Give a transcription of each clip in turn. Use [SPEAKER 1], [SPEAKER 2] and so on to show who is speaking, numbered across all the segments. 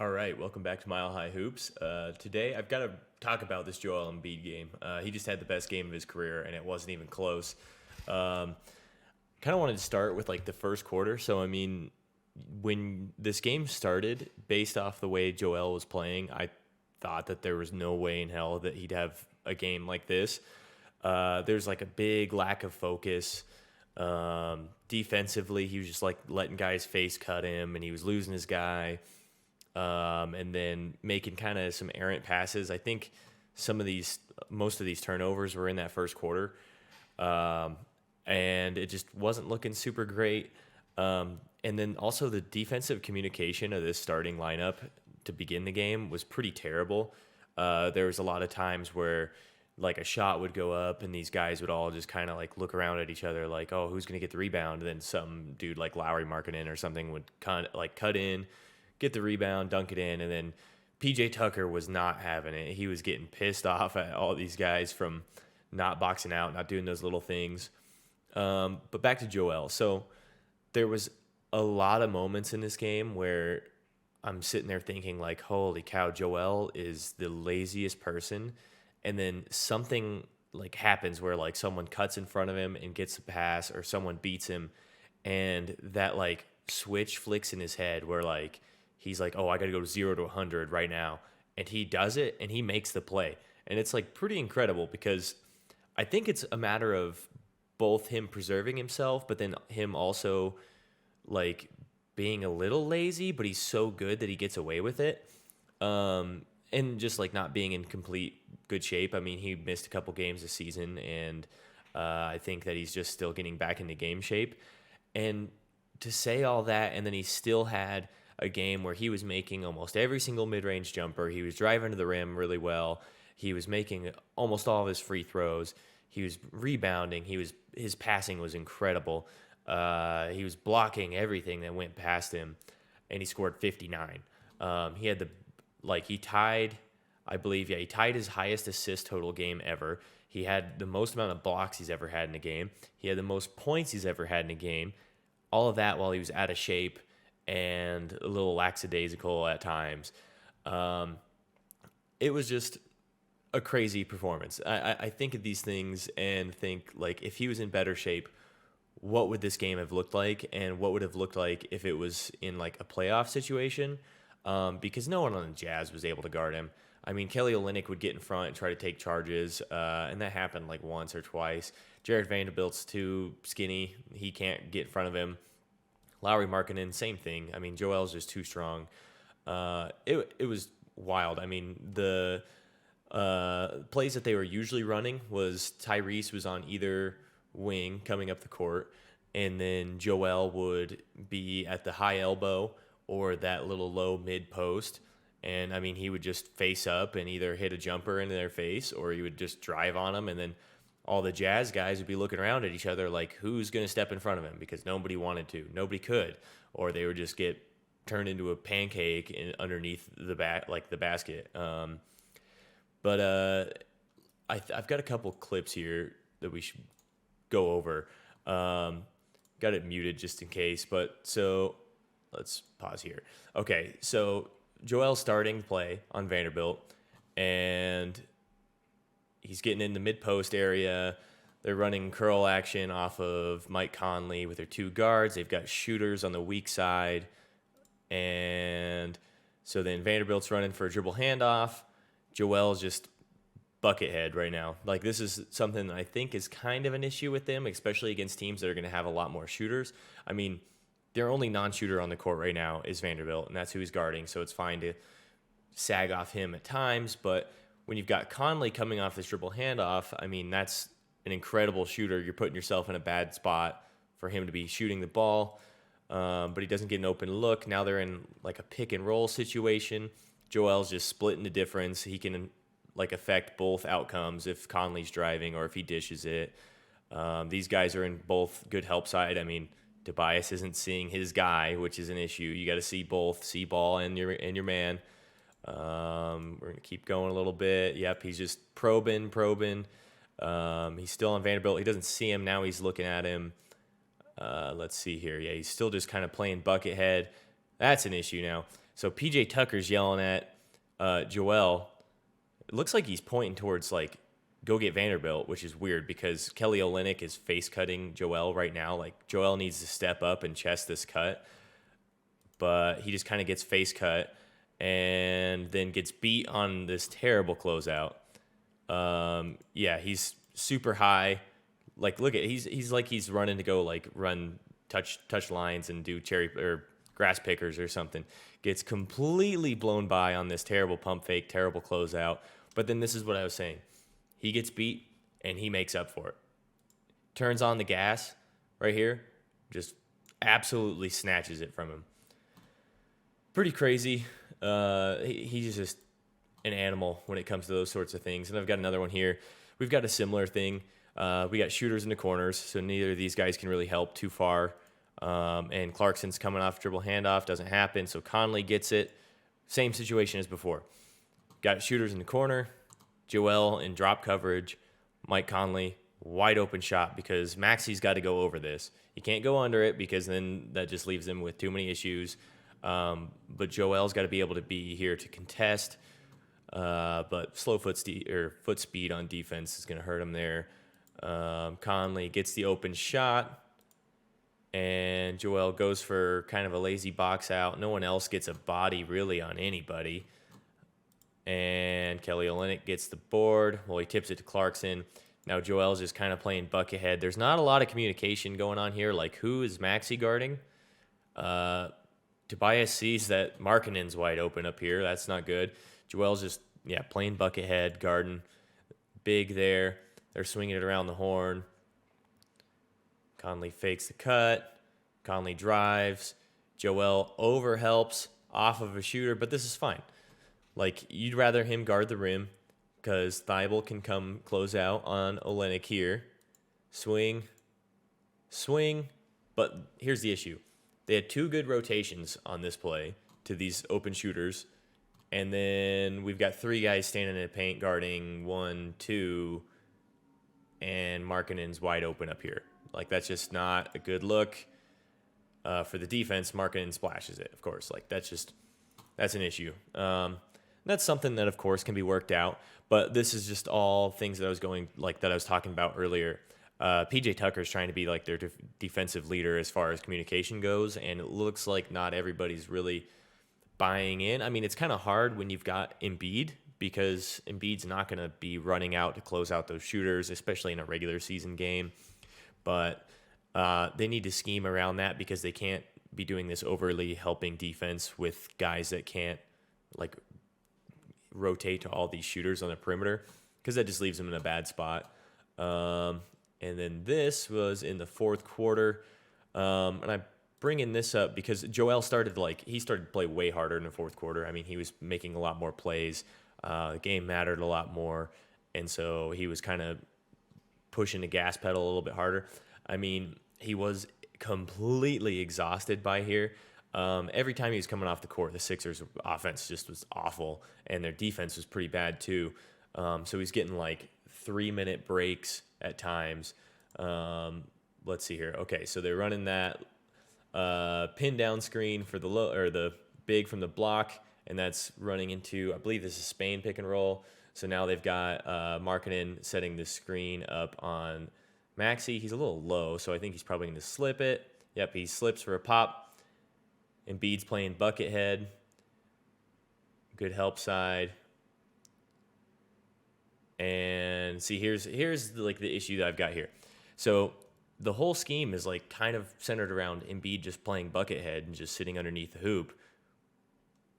[SPEAKER 1] All right, welcome back to Mile High Hoops. Today I've got to talk about this Joel Embiid game. He just had the best game of his career, and it wasn't even close. Um, Kind of wanted to start with like the first quarter. So I mean, when this game started, based off the way Joel was playing, I thought that there was no way in hell that he'd have a game like this. There's like a big lack of focus. Defensively, he was just like letting guys face cut him, and he was losing his guy, and then making kind of some errant passes. I think most of these turnovers were in that first quarter, um, and it just wasn't looking super great. And then also the defensive communication of this starting lineup to begin the game was pretty terrible. There was a lot of times where like a shot would go up and these guys would all just kind of like look around at each other like, oh, who's going to get the rebound? And then some dude like Lowry Markkinen or something would cut in, get the rebound, dunk it in, and then PJ Tucker was not having it. He was getting pissed off at all these guys from not boxing out, not doing those little things. But back to Joel. So there was a lot of moments in this game where I'm sitting there thinking like, holy cow, Joel is the laziest person. And then something like happens where like someone cuts in front of him and gets a pass or someone beats him. And that like switch flicks in his head where like, he's like, oh, I got to go 0 to 100 right now. And he does it and he makes the play. And it's like pretty incredible because I think it's a matter of both him preserving himself, but then him also like being a little lazy, but he's so good that he gets away with it. And just like not being in complete good shape. I mean, he missed a couple games this season, and I think that he's just still getting back into game shape. And to say all that, and then he still had a game where he was making almost every single mid-range jumper. He was driving to the rim really well. He was making almost all of his free throws. He was rebounding. His passing was incredible. He was blocking everything that went past him, and he scored 59. He had he tied, I believe, he tied his highest assist total game ever. He had the most amount of blocks he's ever had in a game. He had the most points he's ever had in a game. All of that while he was out of shape and a little lackadaisical at times. It was just a crazy performance. I think of these things and think, like, if he was in better shape, what would this game have looked like? And what would have looked like if it was in, like, a playoff situation? Because no one on the Jazz was able to guard him. I mean, Kelly Olynyk would get in front and try to take charges, and that happened, like, once or twice. Jared Vanderbilt's too skinny. He can't get in front of him. Lowry Markkinen, same thing. I mean, Joel's just too strong. It was wild. I mean, the plays that they were usually running was Tyrese was on either wing coming up the court, and then Joel would be at the high elbow or that little low mid post. And I mean, he would just face up and either hit a jumper into their face or he would just drive on them. And then all the Jazz guys would be looking around at each other like, who's going to step in front of him? Because nobody wanted to. Nobody could. Or they would just get turned into a pancake underneath the basket. I've got a couple clips here that we should go over. Got it muted just in case. But so let's pause here. Okay, so Joel's starting play on Vanderbilt, and he's getting in the mid-post area. They're running curl action off of Mike Conley with their two guards. They've got shooters on the weak side. And so then Vanderbilt's running for a dribble handoff. Joel's just buckethead right now. Like, this is something that I think is kind of an issue with them, especially against teams that are going to have a lot more shooters. I mean, their only non-shooter on the court right now is Vanderbilt, and that's who he's guarding, so it's fine to sag off him at times. But when you've got Conley coming off this dribble handoff, I mean, that's an incredible shooter. You're putting yourself in a bad spot for him to be shooting the ball, but he doesn't get an open look. Now they're in, like, a pick-and-roll situation. Joel's just splitting the difference. He can, like, affect both outcomes if Conley's driving or if he dishes it. These guys are in both good help side. I mean, Tobias isn't seeing his guy, which is an issue. You got to see both, see ball and your man. We're going to keep going a little bit. Yep, he's just probing. He's still on Vanderbilt. He doesn't see him. Now he's looking at him. Let's see here. Yeah, he's still just kind of playing buckethead. That's an issue now. So PJ Tucker's yelling at Joel. It looks like he's pointing towards like go get Vanderbilt, which is weird because Kelly Olynyk is face cutting Joel right now. Like Joel needs to step up and chest this cut, but he just kind of gets face cut and then gets beat on this terrible closeout. Yeah, he's super high. Like look at he's like he's running to go like run touch lines and do cherry or grass pickers or something. Gets completely blown by on this terrible pump fake, terrible closeout. But then this is what I was saying. He gets beat and he makes up for it. Turns on the gas right here, just absolutely snatches it from him. Pretty crazy. He's just an animal when it comes to those sorts of things. And I've got another one here. We've got a similar thing. We got shooters in the corners, so neither of these guys can really help too far. And Clarkson's coming off dribble handoff, doesn't happen, so Conley gets it. Same situation as before. Got shooters in the corner, Joel in drop coverage, Mike Conley, wide open shot because Maxi's got to go over this. He can't go under it because then that just leaves him with too many issues. But Joel's got to be able to be here to contest. But slow foot speed on defense is going to hurt him there. Conley gets the open shot. And Joel goes for kind of a lazy box out. No one else gets a body really on anybody. And Kelly Olynyk gets the board. Well, he tips it to Clarkson. Now Joel's just kind of playing bucket-head. There's not a lot of communication going on here. Like, who is Maxi guarding? Tobias sees that Markkanen's wide open up here. That's not good. Joel's just, playing bucket-head, guarding. Big there. They're swinging it around the horn. Conley fakes the cut. Conley drives. Joel overhelps off of a shooter, but this is fine. Like, you'd rather him guard the rim because Thibault can come close out on Olynyk here. Swing. But here's the issue. They had two good rotations on this play to these open shooters. And then we've got three guys standing in the paint guarding 1, 2, and Markkanen's wide open up here. Like, that's just not a good look for the defense. Markkanen splashes it, of course. Like, that's an issue. That's something that, of course, can be worked out. But this is just all things that I was talking about earlier. PJ Tucker's trying to be like their defensive leader as far as communication goes, and it looks like not everybody's really buying in. I mean, it's kind of hard when you've got Embiid because Embiid's not going to be running out to close out those shooters, especially in a regular season game. But they need to scheme around that because they can't be doing this overly helping defense with guys that can't like rotate to all these shooters on the perimeter because that just leaves them in a bad spot. And then this was in the fourth quarter. And I'm bringing this up because Joel started to play way harder in the fourth quarter. I mean, he was making a lot more plays. The game mattered a lot more. And so he was kind of pushing the gas pedal a little bit harder. I mean, he was completely exhausted by here. Every time he was coming off the court, the Sixers' offense just was awful, and their defense was pretty bad too. So he's getting like 3-minute breaks at times. Let's see here. Okay, so they're running that pin down screen for the big from the block, and that's running into, I believe this is Spain pick and roll. So now they've got Markkanen setting the screen up on Maxi. He's a little low, so I think he's probably going to slip it. Yep, he slips for a pop. Embiid's playing buckethead. Good help side. And see, here's like the issue that I've got here. So the whole scheme is like kind of centered around Embiid just playing buckethead and just sitting underneath the hoop.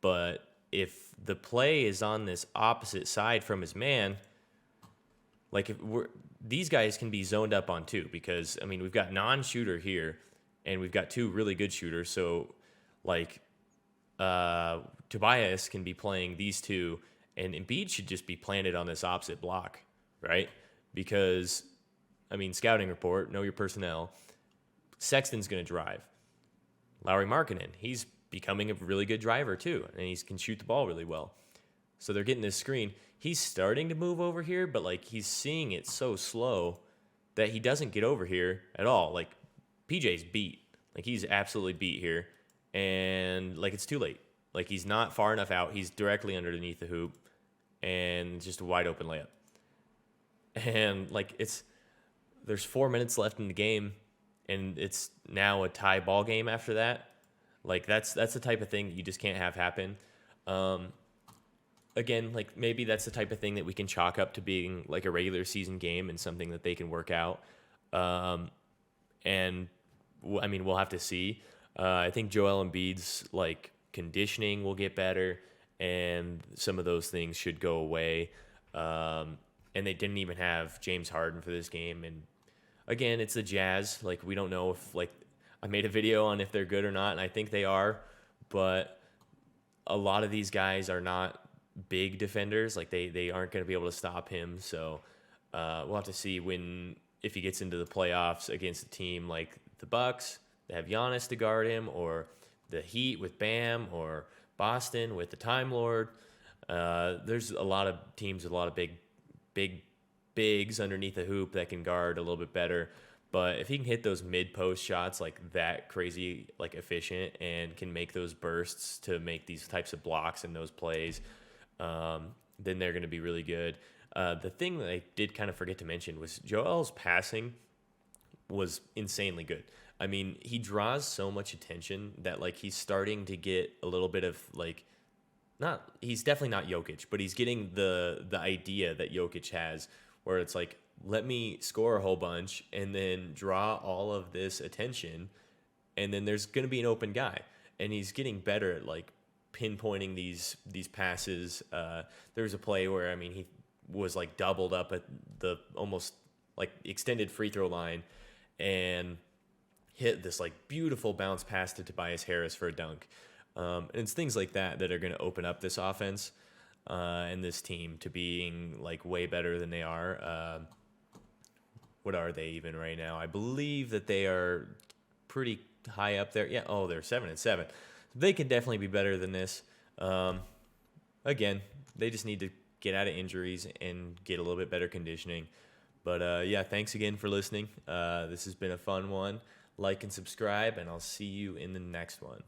[SPEAKER 1] But if the play is on this opposite side from his man, like these guys can be zoned up on too, because I mean we've got non-shooter here, and we've got two really good shooters. So like Tobias can be playing these two, and Embiid should just be planted on this opposite block, right? Because I mean, scouting report, know your personnel. Sexton's going to drive. Lauri Markkanen, he's becoming a really good driver too, and he can shoot the ball really well. So they're getting this screen. He's starting to move over here, but like he's seeing it so slow that he doesn't get over here at all. Like PJ's beat. Like he's absolutely beat here, and like it's too late. Like, he's not far enough out. He's directly underneath the hoop, and just a wide open layup. And like, there's 4 minutes left in the game, and it's now a tie ball game after that. Like, that's the type of thing that you just can't have happen. Again, like, maybe that's the type of thing that we can chalk up to being like a regular season game and something that they can work out. And I mean, we'll have to see. I think Joel Embiid's like conditioning will get better, and some of those things should go away. And they didn't even have James Harden for this game. And again, it's the Jazz. Like, we don't know if, like, I made a video on if they're good or not, and I think they are, but a lot of these guys are not big defenders. Like, they aren't going to be able to stop him. So we'll have to see if he gets into the playoffs against a team like the Bucks that have Giannis to guard him, or the Heat with Bam, or Boston with the Time Lord. There's a lot of teams with a lot of big bigs underneath the hoop that can guard a little bit better. But if he can hit those mid-post shots like that, crazy, like efficient, and can make those bursts to make these types of blocks and those plays, then they're going to be really good. The thing that I did kind of forget to mention was Joel's passing was insanely good. I mean, he draws so much attention that, like, he's starting to get a little bit of, like, he's definitely not Jokic, but he's getting the idea that Jokic has, where it's like, let me score a whole bunch and then draw all of this attention, and then there's going to be an open guy. And he's getting better at, like, pinpointing these passes. There was a play where, I mean, he was, like, doubled up at the almost, like, extended free throw line and hit this, like, beautiful bounce pass to Tobias Harris for a dunk. And it's things like that that are going to open up this offense and this team to being, like, way better than they are. What are they even right now? I believe that they are pretty high up there. Yeah, they're 7-7. They can definitely be better than this. Again, they just need to get out of injuries and get a little bit better conditioning. But yeah, thanks again for listening. This has been a fun one. Like and subscribe, and I'll see you in the next one.